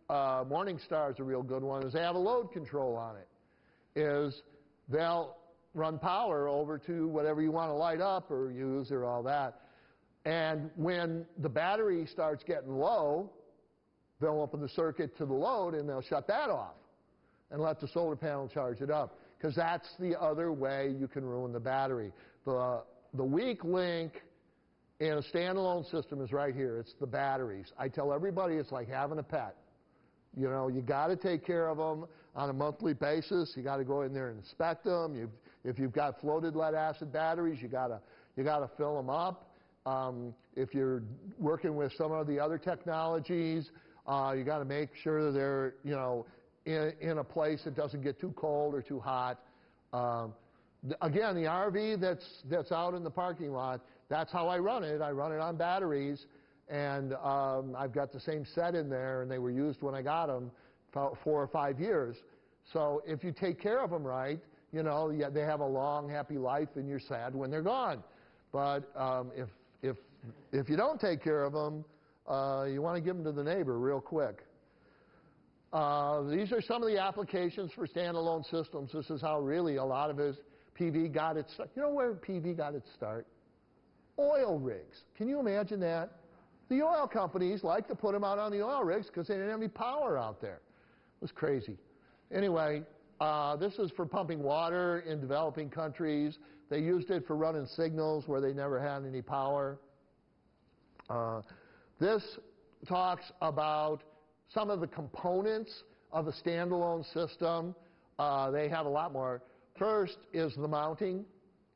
Morningstar is a real good one, is they have a load control on it. Is they'll run power over to whatever you want to light up or use or all that. And when the battery starts getting low, they'll open the circuit to the load and they'll shut that off and let the solar panel charge it up. Because that's the other way you can ruin the battery. The weak link in a standalone system is right here. It's the batteries. I tell everybody it's like having a pet. You know, you got to take care of them on a monthly basis. You got to go in there and inspect them. If you've got floated lead acid batteries, you got to fill them up. If you're working with some of the other technologies, you got to make sure that they're, you know, in a place that doesn't get too cold or too hot. Again, the RV that's out in the parking lot, that's how I run it. I run it on batteries, and I've got the same set in there, and they were used when I got them for 4 or 5 years. So if you take care of them right, you know, yeah, they have a long, happy life, and you're sad when they're gone. But if you don't take care of them, you want to give them to the neighbor real quick. These are some of the applications for standalone systems. This is how really a lot of his PV got its start. You know where PV got its start? Oil rigs. Can you imagine that? The oil companies like to put them out on the oil rigs because they didn't have any power out there. It was crazy. Anyway, this is for pumping water in developing countries. They used it for running signals where they never had any power. This talks about some of the components of a standalone system. They have a lot more. First is the mounting.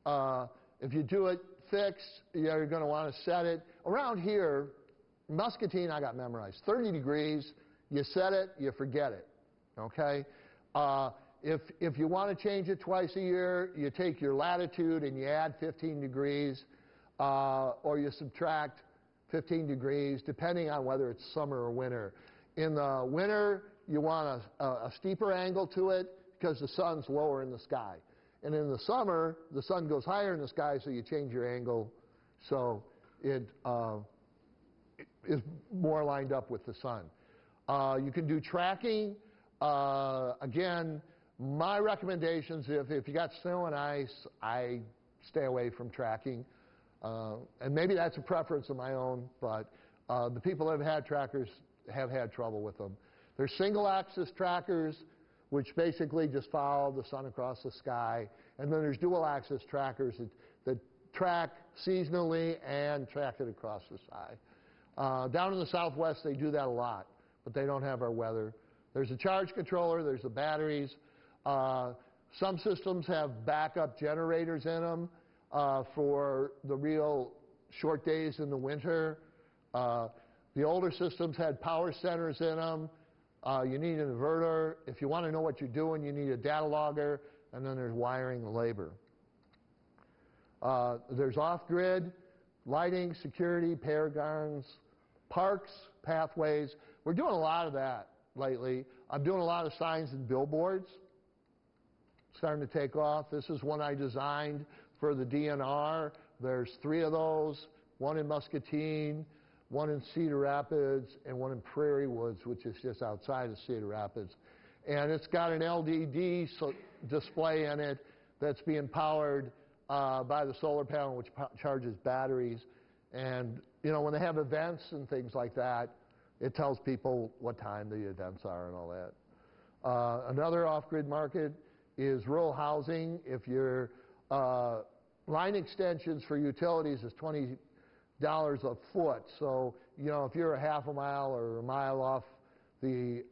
If you do it fixed, you're going to want to set it. Around here, Muscatine, I got memorized. 30 degrees, you set it, you forget it. Okay? If you want to change it twice a year, you take your latitude and you add 15 degrees, or you subtract 15 degrees, depending on whether it's summer or winter. In the winter, you want a steeper angle to it because the sun's lower in the sky. And in the summer, the sun goes higher in the sky, so you change your angle so it is more lined up with the sun. You can do tracking. Again, my recommendations, if you got snow and ice, I stay away from tracking. And maybe that's a preference of my own, but the people that have had trackers have had trouble with them. There's single-axis trackers, which basically just follow the sun across the sky. And then there's dual-axis trackers that track seasonally and track it across the sky. Down in the Southwest, they do that a lot, but they don't have our weather. There's a charge controller. There's the batteries. Some systems have backup generators in them for the real short days in the winter. The older systems had power centers in them. You need an inverter. If you want to know what you're doing, you need a data logger, and then there's wiring and labor. There's off-grid, lighting, security, pair gardens, parks, pathways. We're doing a lot of that lately. I'm doing a lot of signs and billboards. Starting to take off. This is one I designed for the DNR. There's 3 of those, one in Muscatine, one in Cedar Rapids, and one in Prairie Woods, which is just outside of Cedar Rapids. And it's got an LED display in it that's being powered by the solar panel, which charges batteries. And, you know, when they have events and things like that, it tells people what time the events are and all that. Another off-grid market is rural housing. If your line extensions for utilities is $20 a foot, so, you know, if you're a half a mile or a mile off the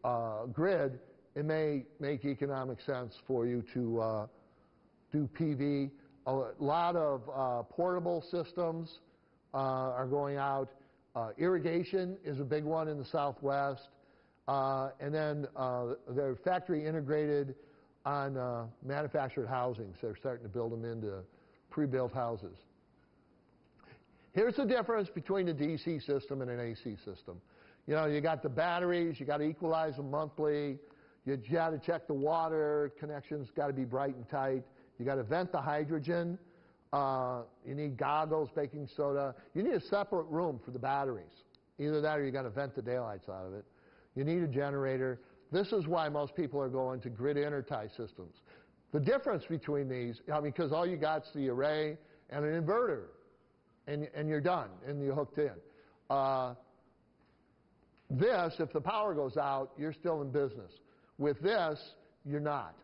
grid, it may make economic sense for you to do PV. A lot of portable systems are going out. Irrigation is a big one in the Southwest. And then they're factory integrated on manufactured housing, so they're starting to build them into pre-built houses. Here's the difference between a DC system and an AC system. You know, you got the batteries, you got to equalize them monthly, you got to check the water, connections got to be bright and tight, you got to vent the hydrogen, you need goggles, baking soda, you need a separate room for the batteries. Either that or you got to vent the daylights out of it. You need a generator. This is why most people are going to grid intertie systems. The difference between these, because all you got is the array and an inverter, and you're done, and you're hooked in. This, if the power goes out, you're still in business. With this, you're not.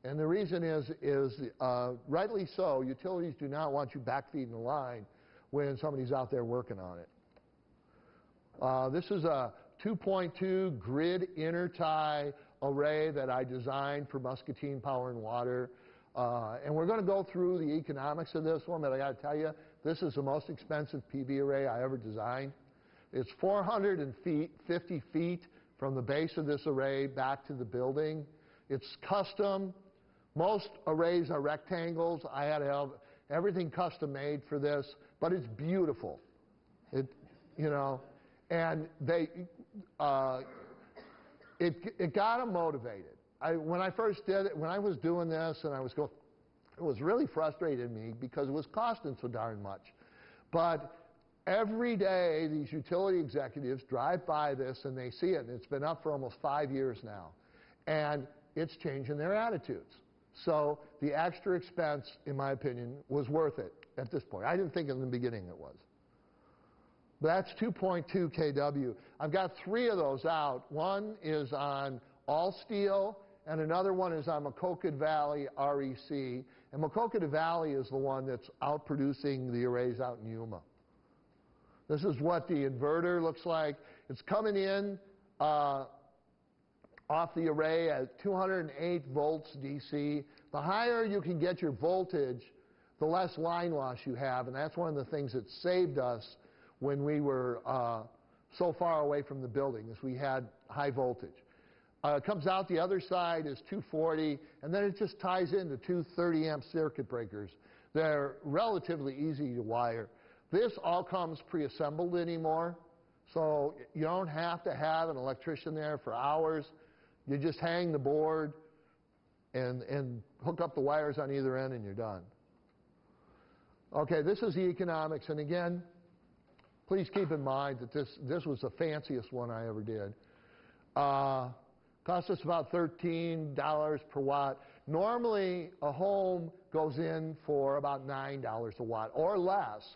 And the reason is rightly so, utilities do not want you backfeeding the line when somebody's out there working on it. This is a 2.2 grid intertie array that I designed for Muscatine Power and Water. And we're going to go through the economics of this one, but I got to tell you, this is the most expensive PV array I ever designed. It's 450 feet from the base of this array back to the building. It's custom. Most arrays are rectangles. I had to have everything custom made for this, but it's beautiful. And it got them motivated. When I first did it, when I was doing this, and it was really frustrating me because it was costing so darn much. But every day, these utility executives drive by this and they see it, and it's been up for almost 5 years now. And it's changing their attitudes. So the extra expense, in my opinion, was worth it at this point. I didn't think in the beginning it was. But that's 2.2 kW. I've got 3 of those out. One is on all steel, and another one is on Maquoketa Valley REC. And Maquoketa Valley is the one that's out producing the arrays out in Yuma. This is what the inverter looks like. It's coming in off the array at 208 volts DC. The higher you can get your voltage, the less line loss you have, and that's one of the things that saved us when we were so far away from the building, is we had high voltage. It comes out the other side is 240, and then it just ties into 2 30-amp circuit breakers. They're relatively easy to wire. This all comes pre-assembled anymore, so you don't have to have an electrician there for hours. You just hang the board and hook up the wires on either end, and you're done. Okay, this is the economics, and again, please keep in mind that this was the fanciest one I ever did. Cost us about $13 per watt. Normally, a home goes in for about $9 a watt or less.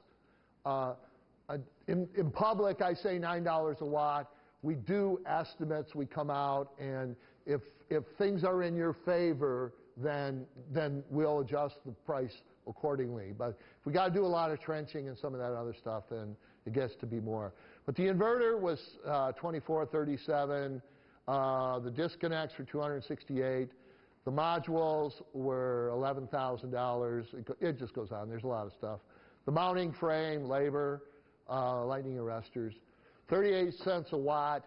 In public, I say $9 a watt. We do estimates. We come out, and if things are in your favor, then we'll adjust the price accordingly. But if we got to do a lot of trenching and some of that other stuff, then it gets to be more. But the inverter was $2437. The disconnects were $268. The modules were $11,000. It just goes on. There's a lot of stuff. The mounting frame, labor, lightning arresters, 38 cents a watt.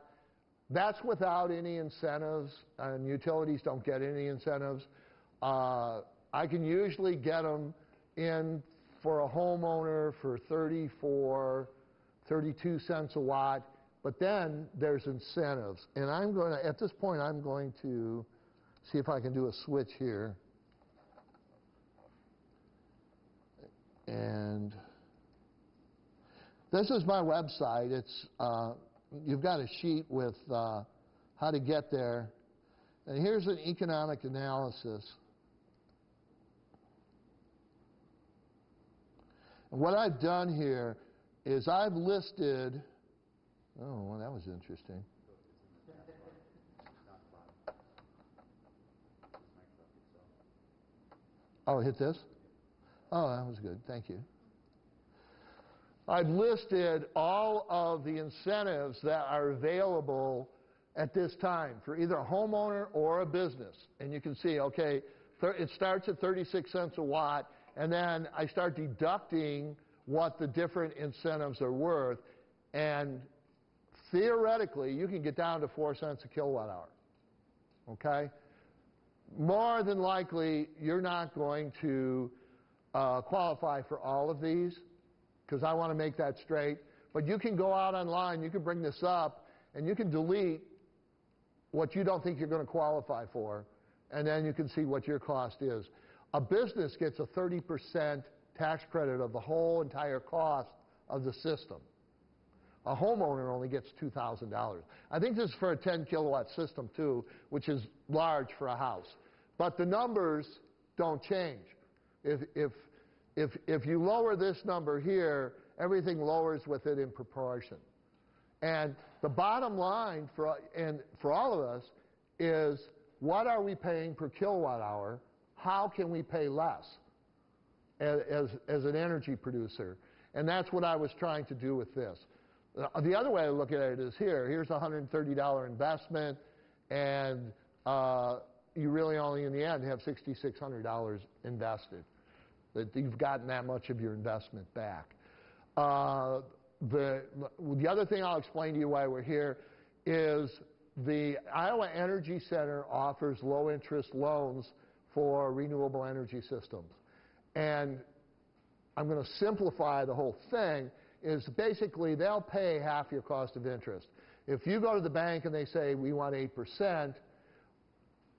That's without any incentives, and utilities don't get any incentives. I can usually get them in for a homeowner for 34, 32 cents a watt, but then there's incentives. And I'm going to, at this point, I'm going to see if I can do a switch here. And this is my website. It's you've got a sheet with how to get there. And here's an economic analysis. And what I've done here is I've listed, oh, well, that was interesting. Oh, hit this? Oh, that was good. Thank you. I've listed all of the incentives that are available at this time for either a homeowner or a business. And you can see, okay, it starts at 36 cents a watt, and then I start deducting what the different incentives are worth. And theoretically, you can get down to 4 cents a kilowatt hour. Okay? More than likely, you're not going to qualify for all of these, because I want to make that straight. But you can go out online, you can bring this up, and you can delete what you don't think you're going to qualify for, and then you can see what your cost is. A business gets a 30% tax credit of the whole entire cost of the system. A homeowner only gets $2,000. I think this is for a 10 kilowatt system too, which is large for a house. But the numbers don't change. If you lower this number here, everything lowers with it in proportion. And the bottom line for all of us is, what are we paying per kilowatt hour? How can we pay less as an energy producer? And that's what I was trying to do with this. The other way to look at it is here. Here's a $130 investment, and you really only, in the end, have $6,600 invested. That you've gotten that much of your investment back. The other thing I'll explain to you why we're here is the Iowa Energy Center offers low-interest loans for renewable energy systems. And I'm going to simplify the whole thing, is basically they'll pay half your cost of interest. If you go to the bank and they say, we want 8%,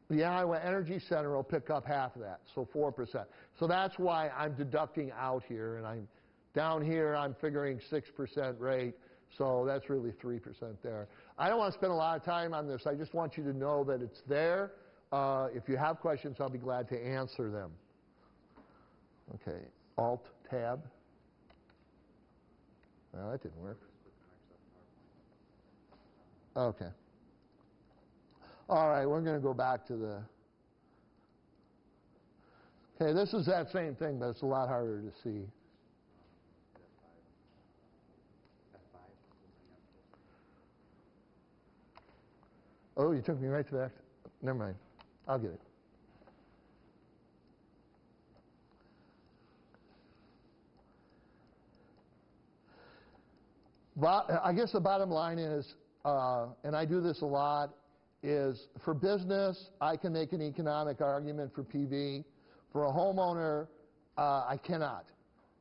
the Iowa Energy Center will pick up half of that, so 4%. So that's why I'm deducting out here, and I'm down here, I'm figuring 6% rate, so that's really 3% there. I don't want to spend a lot of time on this. I just want you to know that it's there. If you have questions, I'll be glad to answer them. Okay, Alt-Tab. Well, that didn't work. Okay. All right, we're going to go back to the... Okay, this is that same thing, but it's a lot harder to see. Oh, you took me right to that. Never mind. I'll get it. I guess the bottom line is, and I do this a lot, is for business, I can make an economic argument for PV. For a homeowner, I cannot.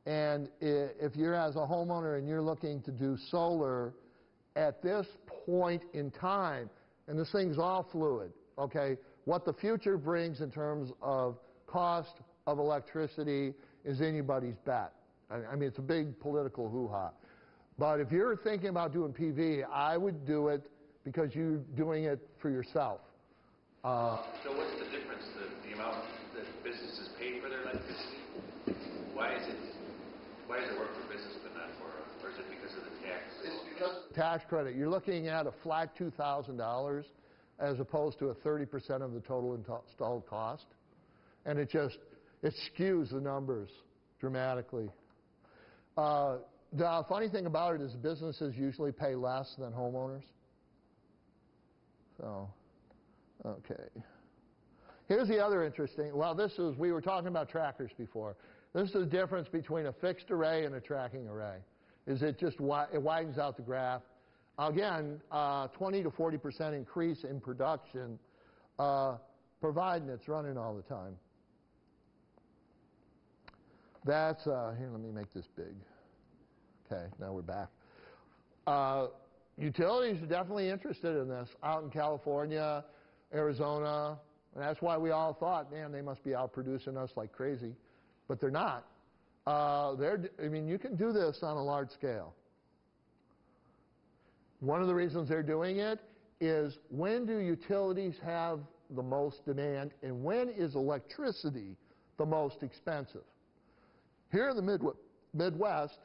And if you're as a homeowner and you're looking to do solar, at this point in time, and this thing's all fluid, okay, what the future brings in terms of cost of electricity is anybody's bet. I mean, it's a big political hoo-ha. But if you're thinking about doing PV, I would do it because you're doing it for yourself. So what's the difference, the amount that businesses pay for their electricity? Why does it work for business but not for, or is it because of the tax? It's because of the tax credit. You're looking at a flat $2,000 as opposed to a 30% of the total installed cost. And it skews the numbers dramatically. The funny thing about it is businesses usually pay less than homeowners. So, okay. Here's the other interesting, well, we were talking about trackers before. This is the difference between a fixed array and a tracking array. It widens out the graph. Again, 20 to 40% increase in production, providing it's running all the time. That's, here, let me make this big. Okay, now we're back. Utilities are definitely interested in this out in California, Arizona, and that's why we all thought, man, they must be out producing us like crazy. But they're not. I mean, you can do this on a large scale. One of the reasons they're doing it is, when do utilities have the most demand, and when is electricity the most expensive? Here in the Midwest,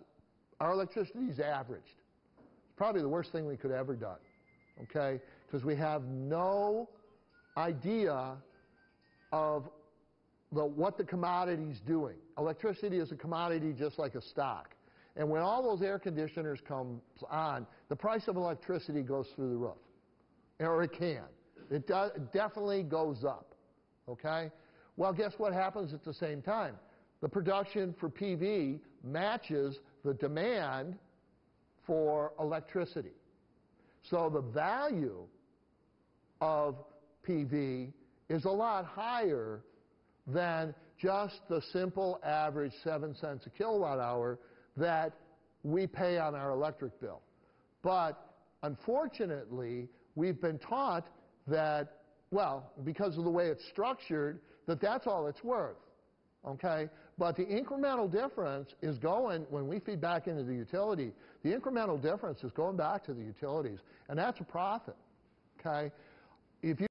our electricity is averaged. It's probably the worst thing we could ever done, okay? Because we have no idea of what the commodity's doing. Electricity is a commodity just like a stock. And when all those air conditioners come on, the price of electricity goes through the roof. Or it can. It definitely goes up, okay? Well, guess what happens at the same time? The production for PV matches the demand for electricity. So the value of PV is a lot higher than just the simple average 7 cents a kilowatt hour that we pay on our electric bill. But unfortunately, we've been taught that, well, because of the way it's structured, that that's all it's worth, okay? But the incremental difference is going, when we feed back into the utility, the incremental difference is going back to the utilities, and that's a profit, okay? If you